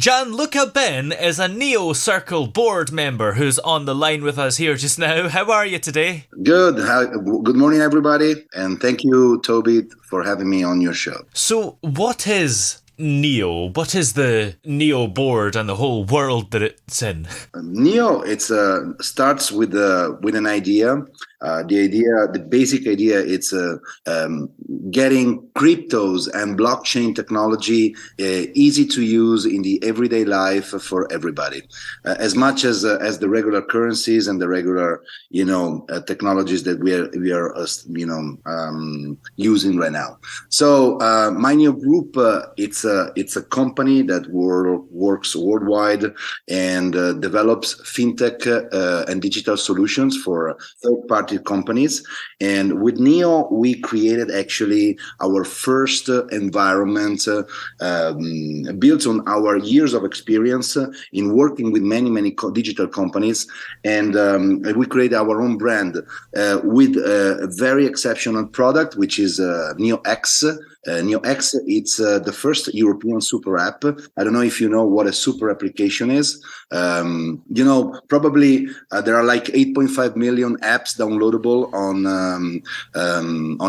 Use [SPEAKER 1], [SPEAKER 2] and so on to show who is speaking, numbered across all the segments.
[SPEAKER 1] Gianluca Ben is a NEO Circle board member who's on the line with us here just now. How are you today?
[SPEAKER 2] Good. Good morning, everybody. And thank you, Toby, for having me on your show.
[SPEAKER 1] So, what is NEO? What is the NEO board and the whole world that it's in?
[SPEAKER 2] NEO, starts with an idea. The basic idea, it's getting cryptos and blockchain technology easy to use in the everyday life for everybody, as much as the regular currencies and the regular, technologies that we are using right now. So, NEOGroup, it's a company that works worldwide and develops fintech and digital solutions for third-party companies. And with NEO, we created actually our first environment built on our years of experience in working with many digital companies. And we created our own brand with a very exceptional product, which is NEOX. NEOX, it's the first European super app. I don't know if you know what a super application is. Probably there are like 8.5 million apps downloadable on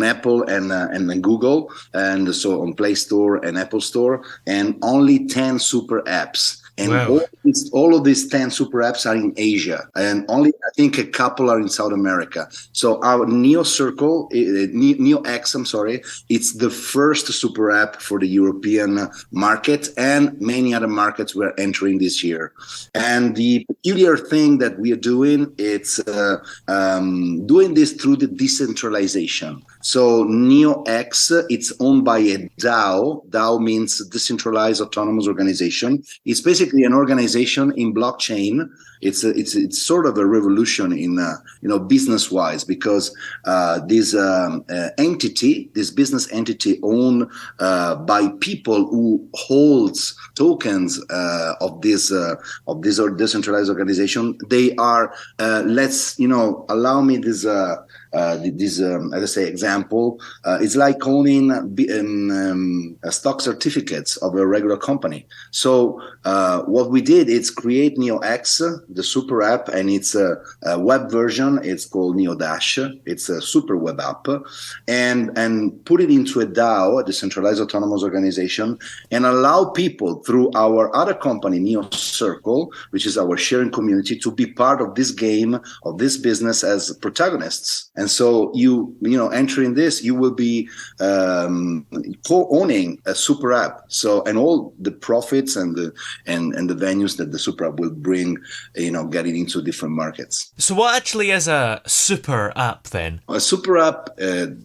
[SPEAKER 2] Apple and Google, and so on Play Store and Apple Store, and only 10 super apps. And
[SPEAKER 1] wow.
[SPEAKER 2] all of these 10 super apps are in Asia, and only I think a couple are in South America. So our NEOX, it's the first super app for the European market, and many other markets we're entering this year. And the peculiar thing that we are doing, it's doing this through the decentralization. So NEOX, it's owned by a DAO. DAO means decentralized autonomous organization. It's basically an organization in blockchain. It's sort of a revolution in business wise, because this business entity owned by people who holds tokens of this decentralized organization. They are allow me this. As I say, example, it's like owning stock certificates of a regular company. So what we did is create NEOX, the super app, and it's a web version. It's called NEODash. It's a super web app, and put it into a DAO, a decentralized autonomous organization, and allow people through our other company, NEO Circle, which is our sharing community, to be part of this game, of this business as protagonists. And so entering this, you will be co-owning a super app. So, and all the profits and the venues that the super app will bring, getting into different markets.
[SPEAKER 1] So what actually is a super app then?
[SPEAKER 2] A super app,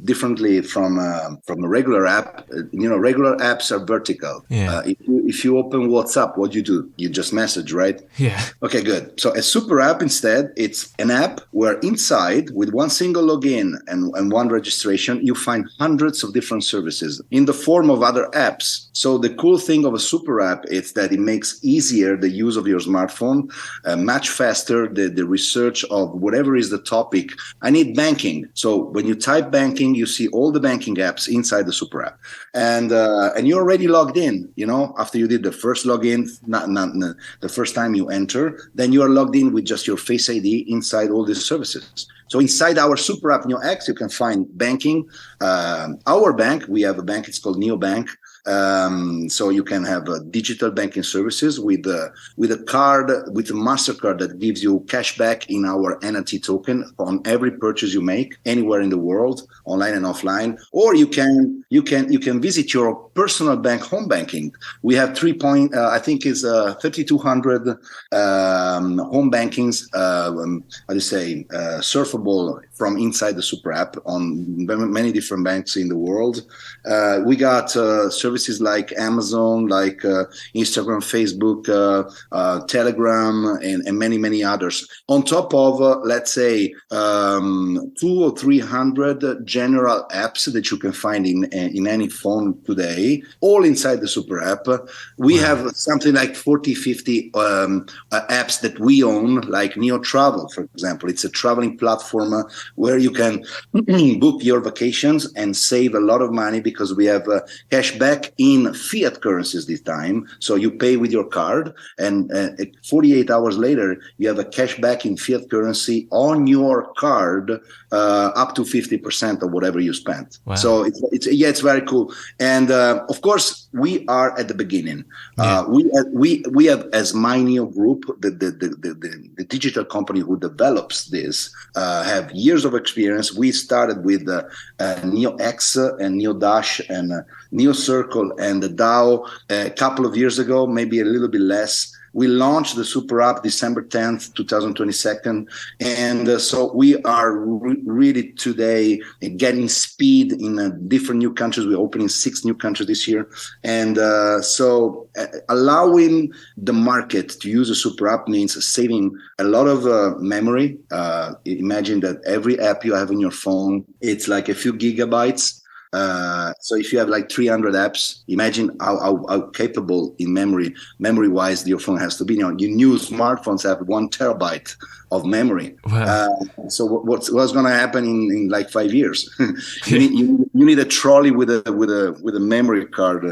[SPEAKER 2] differently from a regular app, regular apps are vertical.
[SPEAKER 1] Yeah.
[SPEAKER 2] If you open WhatsApp, what do? You just message, right?
[SPEAKER 1] Yeah.
[SPEAKER 2] Okay, good. So a super app, instead, it's an app where inside, with one single login and one registration, you find hundreds of different services in the form of other apps. So the cool thing of a super app is that it makes easier the use of your smartphone, much faster the research of whatever is the topic. I need banking. So when you type banking, you see all the banking apps inside the super app, and you're already logged in. After you did the first login, not the first time you enter, then you are logged in with just your Face ID inside all these services. So inside our super app NEOX, you can find banking. Our bank, we have a bank. It's called NEOBank. So you can have digital banking services with a card, with a MasterCard that gives you cash back in our NFT token on every purchase you make anywhere in the world, online and offline. Or you can visit your personal bank, home banking. We have 3,200 home bankings. Surfable from inside the super app on many different banks in the world. We got services like Amazon, like Instagram, Facebook, Telegram, and many others. On top of, let's say, 200 or 300 general apps that you can find in any phone today, all inside the super app. We have something like 40, 50 apps that we own, like Neo Travel, for example. It's a traveling platform where you can book your vacations and save a lot of money because we have cash back in fiat currencies this time. So you pay with your card, and 48 hours later, you have a cash back in fiat currency on your card, up to 50% of whatever you spent.
[SPEAKER 1] Wow.
[SPEAKER 2] So it's very cool. And of course, we are at the beginning.
[SPEAKER 1] Yeah.
[SPEAKER 2] We have, as NEOGroup, the digital company who develops this, have years of experience. We started with NEOX and NEODash and NEOCircle and the DAO a couple of years ago, maybe a little bit less. We launched the super app December 10th, 2022. And so we are really today getting speed in different new countries. We're opening 6 new countries this year. And so allowing the market to use a super app means saving a lot of memory. Imagine that every app you have on your phone, it's like a few gigabytes. So if you have like 300 apps, imagine how capable in memory wise your phone has to be. Your new smartphones have 1 terabyte of memory.
[SPEAKER 1] Wow.
[SPEAKER 2] So what's going to happen in like 5 years? you need a trolley with a memory card.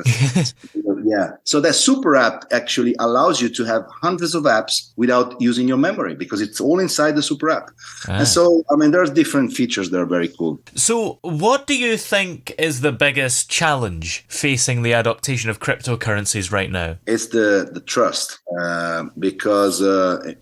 [SPEAKER 2] Yeah. So that super app actually allows you to have hundreds of apps without using your memory because it's all inside the super app. And so, I mean, there's different features that are very cool.
[SPEAKER 1] So what do you think is the biggest challenge facing the adoption of cryptocurrencies right now?
[SPEAKER 2] It's the trust, because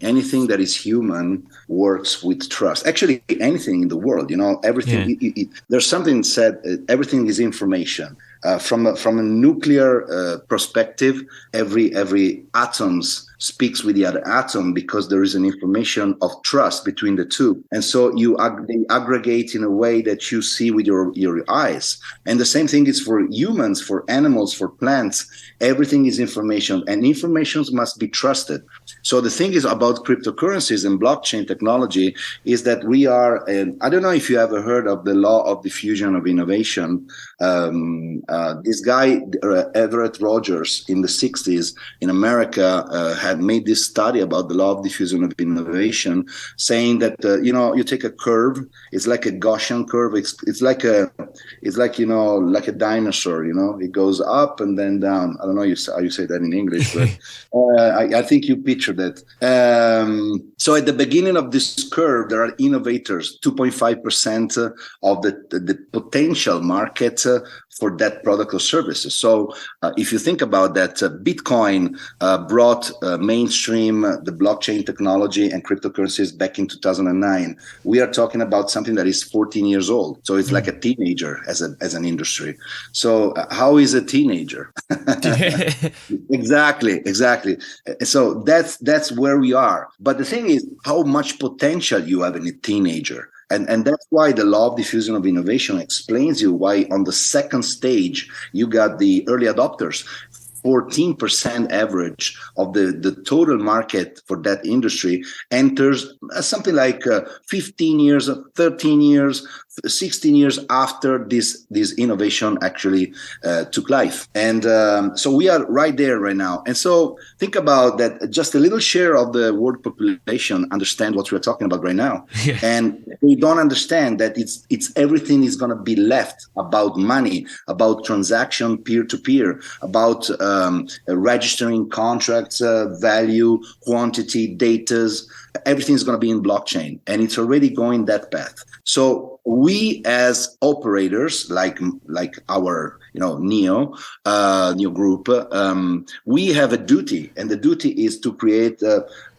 [SPEAKER 2] anything that is human works with trust. Actually, anything in the world, everything. Yeah. There's something said, everything is information. From a nuclear perspective, every atoms speaks with the other atom because there is an information of trust between the two, and so they aggregate in a way that you see with your eyes. And the same thing is for humans, for animals, for plants. Everything is information, and information must be trusted. So the thing is about cryptocurrencies and blockchain technology is that we are. I don't know if you ever heard of the law of diffusion of innovation. This guy, Everett Rogers, in the 60s in America, had made this study about the law of diffusion of innovation, saying that you take a curve. It's like a Gaussian curve. It's like a dinosaur. It goes up and then down. I don't know how you say that in English, but I think you picture that. So at the beginning of this curve, there are innovators. 2.5% of the potential market for that product or services. So if you think about that, Bitcoin brought mainstream the blockchain technology and cryptocurrencies back in 2009. We are talking about something that is 14 years old. So it's like a teenager as an industry. So how is a teenager? Exactly. So that's where we are. But the thing is how much potential you have in a teenager. And that's why the law of diffusion of innovation explains you why on the second stage you got the early adopters. 14% average of the total market for that industry enters something like 15 years, 13 years, 16 years after this innovation actually took life. And so we are right there right now. And so think about that, just a little share of the world population understand what we're talking about right now. Yeah. And they don't understand that it's everything is going to be left about money, about transaction peer-to-peer, about registering contracts, value, quantity, datas. Everything is going to be in blockchain, and it's already going that path. So we as operators, like our NEOGroup, we have a duty, and the duty is to create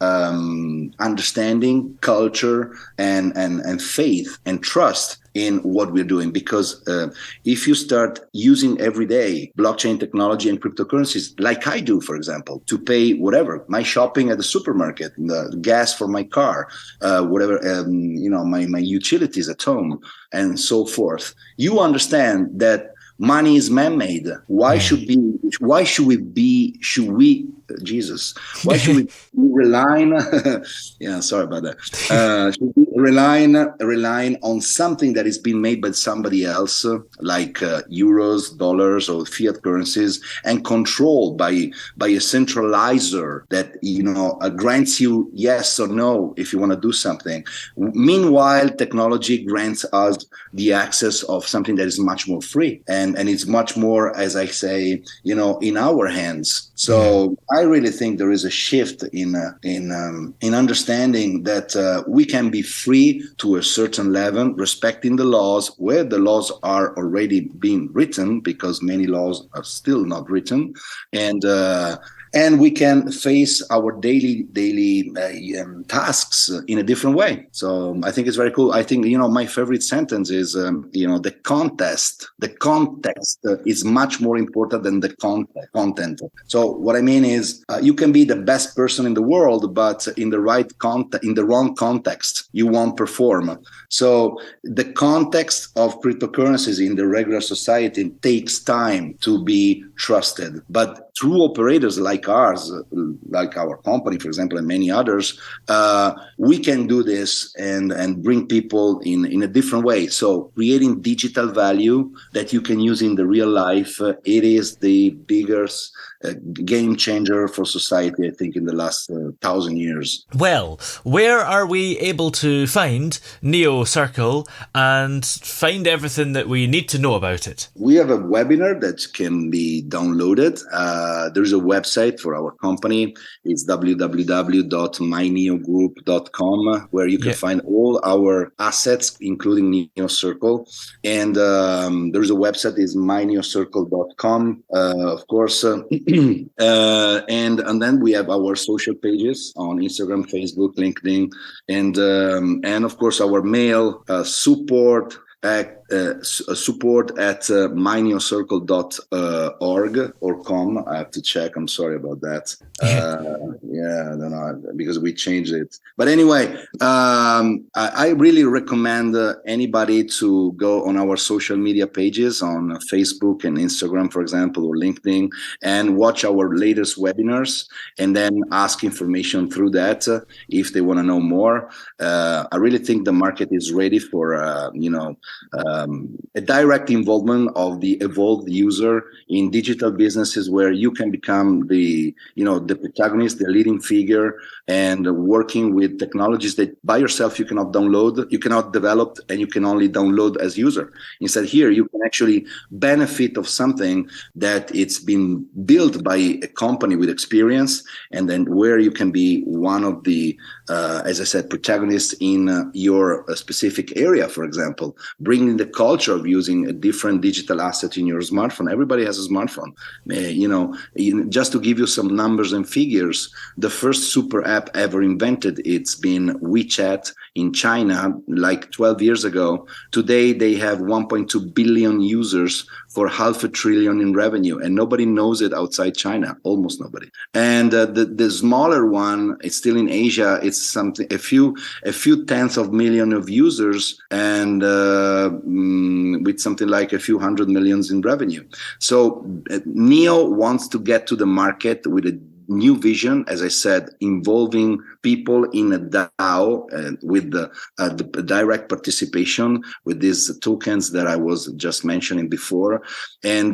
[SPEAKER 2] understanding, culture, and faith and trust in what we're doing. Because if you start using every day blockchain technology and cryptocurrencies, like I do, for example, to pay whatever, my shopping at the supermarket, the gas for my car, whatever, my utilities at home, and so forth, you understand that money is man-made. Why should we rely on sorry about that. relying on something that is being made by somebody else, like euros, dollars, or fiat currencies, and controlled by a centralizer that grants you yes or no if you want to do something. Meanwhile, technology grants us the access of something that is much more free, and it's much more, as I say, in our hands. So I really think there is a shift in understanding that we can be free to a certain level, respecting the laws where the laws are already being written, because many laws are still not written, and we can face our daily tasks in a different way. So I think it's very cool. I think my favorite sentence is the context is much more important than the content. So what I mean is you can be the best person in the world, but in the wrong context, you won't perform. So the context of cryptocurrencies in the regular society takes time to be trusted, but through operators like ours, like our company, for example, and many others, we can do this and bring people in a different way. So creating digital value that you can use in the real life, it is the biggest game changer for society, I think, in the last 1,000 years.
[SPEAKER 1] Well, where are we able to find Neo Circle and find everything that we need to know about it?
[SPEAKER 2] We have a webinar that can be downloaded. There's a website for our company. It's www.myneogroup.com, where you can find all our assets, including Neo Circle. And there's a website, is myneocircle.com, of course. And then we have our social pages on Instagram, Facebook, LinkedIn, and of course our mail, support at myneocircle.org or com. I have to check. I'm sorry about that. I don't know, because we changed it. But anyway, I really recommend anybody to go on our social media pages on Facebook and Instagram, for example, or LinkedIn, and watch our latest webinars, and then ask information through that if they want to know more. I really think the market is ready for a direct involvement of the evolved user in digital businesses, where you can become the protagonist, the leading figure, and working with technologies that by yourself you cannot download, you cannot develop, and you can only download as user. Instead, here you can actually benefit of something that it's been built by a company with experience, and then where you can be one of the, as I said, protagonists in your specific area, for example, bringing the culture of using a different digital asset in your smartphone. Everybody has a smartphone. Just to give you some numbers and figures, the first super app ever invented, it's been WeChat in China, like 12 years ago. Today, they have 1.2 billion users for $500 billion in revenue, and nobody knows it outside China, almost nobody. And the smaller one, it's still in Asia. It's something, a few tenths of million of users, and with something like a few hundred millions in revenue. So Neo wants to get to the market with a new vision, as I said, involving people in a DAO with the direct participation with these tokens that I was just mentioning before, and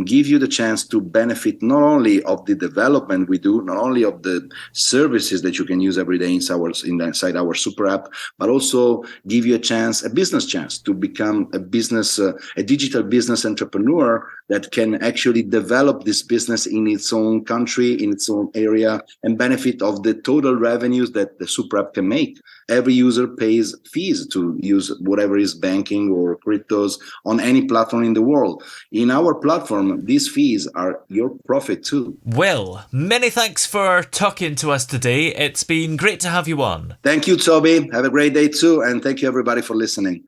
[SPEAKER 2] give you the chance to benefit not only of the development we do, not only of the services that you can use every day inside our super app, but also give you a business chance to become a digital business entrepreneur that can actually develop this business in its own country, in its own area, and benefit of the total revenues that the super app can make. Every user pays fees to use whatever is banking or cryptos on any platform in the world. In our platform, these fees are your profit too.
[SPEAKER 1] Well, many thanks for talking to us today. It's been great to have you on.
[SPEAKER 2] Thank you, Toby. Have a great day too, and thank you everybody for listening.